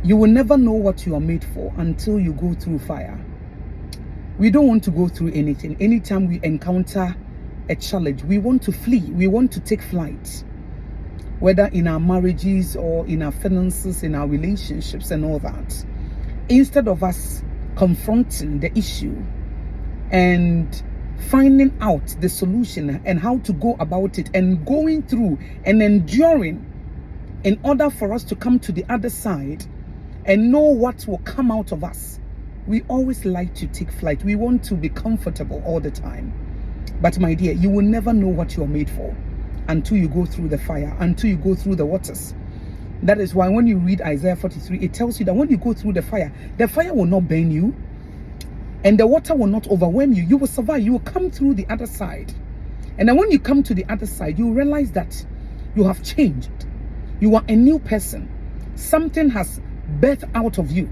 You will never know what you are made for until you go through fire. We don't want to go through anything. Anytime we encounter a challenge, we want to flee. We want to take flight. Whether in our marriages or in our finances, in our relationships and all that. Instead of us confronting the issue and finding out the solution and how to go about it and going through and enduring in order for us to come to the other side and know what will come out of us, we always like to take flight. We want to be comfortable all the time. But my dear, you will never know what you are made for until you go through the fire, until you go through the waters. That is why when you read Isaiah 43, it tells you that when you go through the fire will not burn you and the water will not overwhelm you. You will survive. You will come through the other side. And then when you come to the other side, you realize that you have changed. You are a new person. Something has birthed out of you.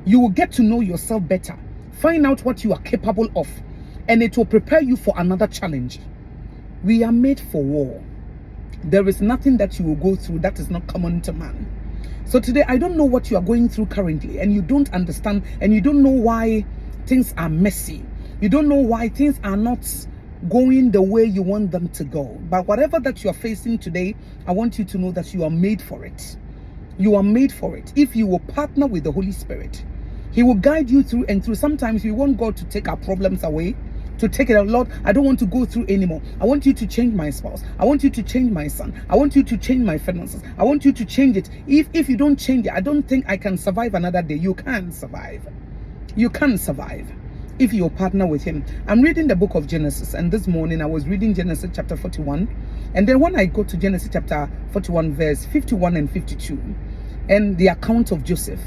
You will get to know yourself better. Find out what you are capable of. And it will prepare you for another challenge. We are made for war. There is nothing that you will go through that is not common to man. So today, I don't know what you are going through currently, and you don't understand, and you don't know why things are messy. You don't know why things are not going the way you want them to go. But whatever that you are facing today, I want you to know that you are made for it. You are made for it. If you will partner with the Holy Spirit, He will guide you through and through. Sometimes we want God to take our problems away, to take it out. Lord, I don't want to go through anymore. I want you to change my spouse. I want you to change my son. I want you to change my finances. I want you to change it. If you don't change it, I don't think I can survive another day. You can survive. You can survive if you partner with Him. I'm reading the book of Genesis, and this morning I was reading Genesis chapter 41. And then when I go to Genesis chapter 41, verse 51 and 52, and the account of Joseph.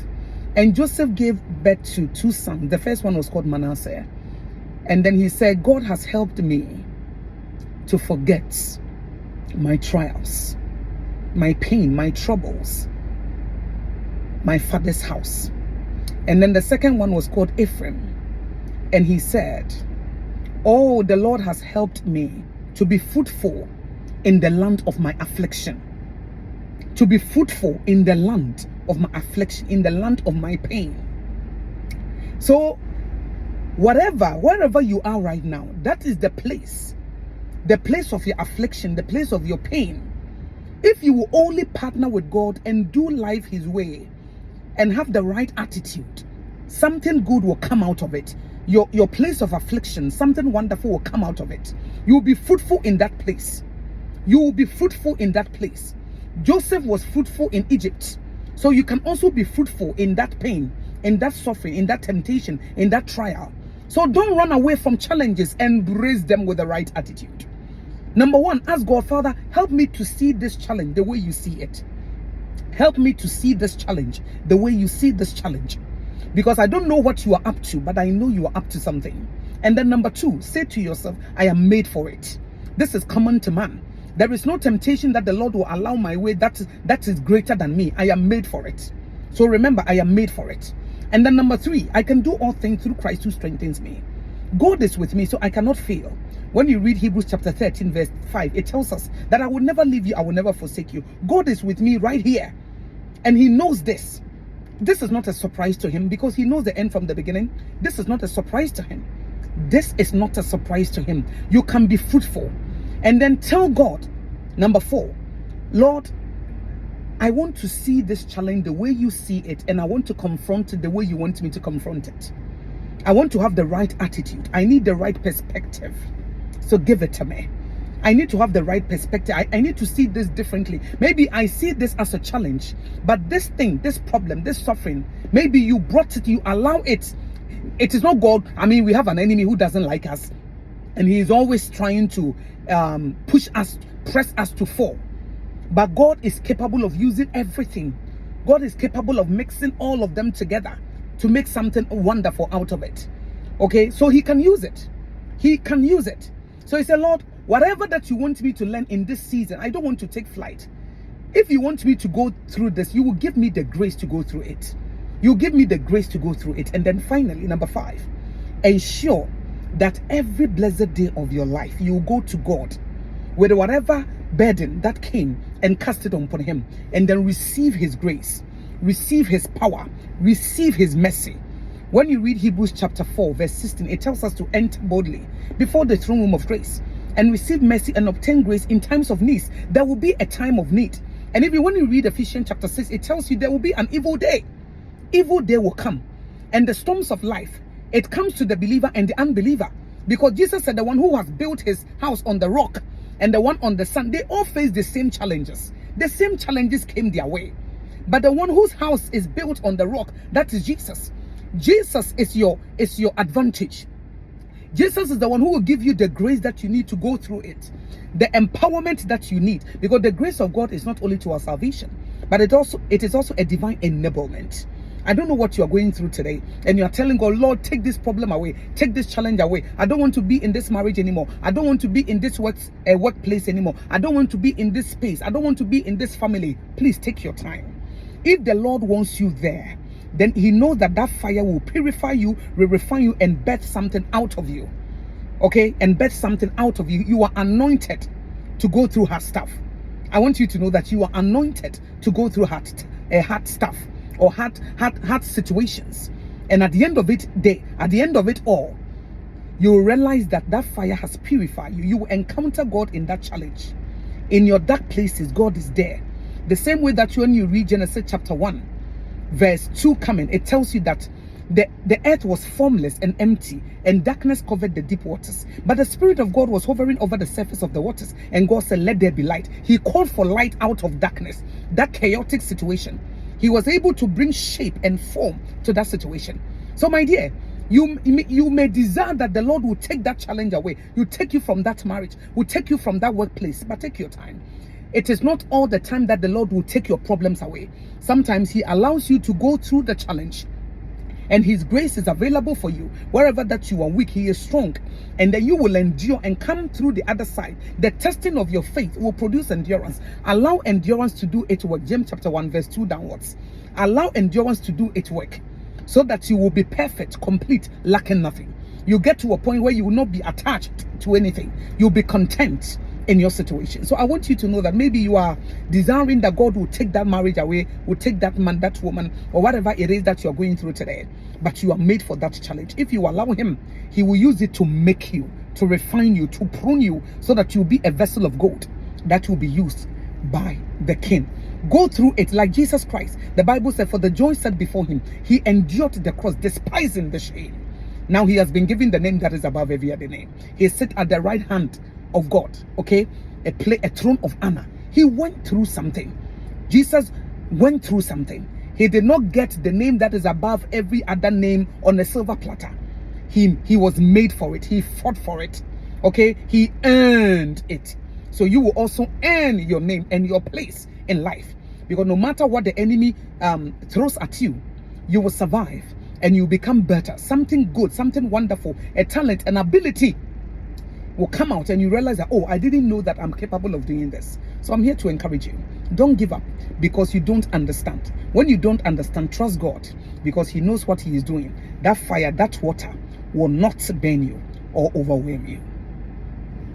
And Joseph gave birth to two sons. The first one was called Manasseh. And then he said, God has helped me to forget my trials, my pain, my troubles, my father's house. And then the second one was called Ephraim. And he said, oh, the Lord has helped me to be fruitful in the land of my affliction. To be fruitful in the land of my affliction, in the land of my pain. So, wherever you are right now, that is the place of your affliction, the place of your pain. If you will only partner with God and do life His way and have the right attitude, something good will come out of it. Your place of affliction, something wonderful will come out of it. You will be fruitful in that place. You will be fruitful in that place. Joseph was fruitful in Egypt. So you can also be fruitful in that pain, in that suffering, in that temptation, in that trial. So don't run away from challenges, embrace them with the right attitude. Number one, ask God, Father, help me to see this challenge the way you see it. Help me to see this challenge the way you see this challenge. Because I don't know what you are up to, but I know you are up to something. And then number two, say to yourself, I am made for it. This is common to man. There is no temptation that the Lord will allow my way that is greater than me. I am made for it. So remember, I am made for it. And then number three, I can do all things through Christ who strengthens me. God is with me, so I cannot fail. When you read Hebrews chapter 13, verse 5, it tells us that I will never leave you, I will never forsake you. God is with me right here. And He knows this. This is not a surprise to Him because He knows the end from the beginning. This is not a surprise to Him. This is not a surprise to Him. You can be fruitful. And then tell God, number four, Lord, I want to see this challenge the way you see it, and I want to confront it the way you want me to confront it. I want to have the right attitude. I need the right perspective. So give it to me. I need to have the right perspective. I need to see this differently. Maybe I see this as a challenge, but this thing, this problem, this suffering, maybe you brought it, you allow it. It is not God. I mean, we have an enemy who doesn't like us, and he is always trying to push us, press us to fall. But God is capable of using everything. God is capable of mixing all of them together to make something wonderful out of it. Okay, so He can use it. He can use it. So He said, Lord, whatever that you want me to learn in this season, I don't want to take flight. If you want me to go through this, you will give me the grace to go through it. You give me the grace to go through it. And then finally, number 5, ensure that every blessed day of your life, you will go to God with whatever burden that came and cast it upon Him, and then receive His grace. receive his power, receive his mercy. When you read Hebrews chapter 4 verse 16, it tells us to enter boldly before the throne room of grace and receive mercy and obtain grace in times of need. There will be a time of need. And even when you read Ephesians chapter 6, it tells you there will be an evil day. Evil day will come. And the storms of life, it comes to the believer and the unbeliever. Because Jesus said the one who has built his house on the rock and the one on the sand, they all face the same challenges. The same challenges came their way. But the one whose house is built on the rock, that is Jesus. Jesus is your advantage. Jesus is the one who will give you the grace that you need to go through it, the empowerment that you need, because the grace of God is not only to our salvation, but it is also a divine enablement. I don't know what you are going through today, and you are telling God, Lord, take this problem away, take this challenge away. I don't want to be in this marriage anymore. I don't want to be in this workplace anymore. I don't want to be in this space. I don't want to be in this family. Please take your time. If the Lord wants you there, then he knows that that fire will purify you, will refine you, and birth something out of you. Okay? And birth something out of you. You are anointed to go through hard stuff. I want you to know that you are anointed to go through hard stuff or hard situations. And at the end of it all, you will realize that that fire has purified you. You will encounter God in that challenge. In your dark places, God is there. The same way that when you read Genesis chapter 1, verse 2 coming, it tells you that the earth was formless and empty, and darkness covered the deep waters. But the Spirit of God was hovering over the surface of the waters, and God said, let there be light. He called for light out of darkness, that chaotic situation. He was able to bring shape and form to that situation. So my dear, you may desire that the Lord will take that challenge away. Will take you from that marriage, will take you from that workplace, but take your time. It is not all the time that the Lord will take your problems away. Sometimes he allows you to go through the challenge, and his grace is available for you. Wherever that you are weak, he is strong, and then you will endure and come through the other side. The testing of your faith will produce endurance. Allow endurance to do its work. James chapter 1 verse 2 downwards. Allow endurance to do its work, so that you will be perfect, complete, lacking nothing. You get to a point where you will not be attached to anything. You'll be content in your situation. So I want you to know that maybe you are desiring that God will take that marriage away, will take that man, that woman, or whatever it is that you are going through today. But you are made for that challenge. If you allow him, he will use it to make you, to refine you, to prune you, so that you'll be a vessel of gold that will be used by the King. Go through it like Jesus Christ. The Bible said, for the joy set before him, he endured the cross, despising the shame. Now he has been given the name that is above every other name. He sits at the right hand of God, okay, a throne of honor. He went through something. Jesus went through something. He did not get the name that is above every other name on a silver platter. He was made for it. He fought for it, okay. He earned it. So you will also earn your name and your place in life, because no matter what the enemy throws at you, you will survive and you become better. Something good, something wonderful, a talent, an ability will come out, and you realize that, oh, I didn't know that I'm capable of doing this. So I'm here to encourage you. Don't give up because you don't understand. When you don't understand, trust God, because he knows what he is doing. That fire, that water will not burn you or overwhelm you.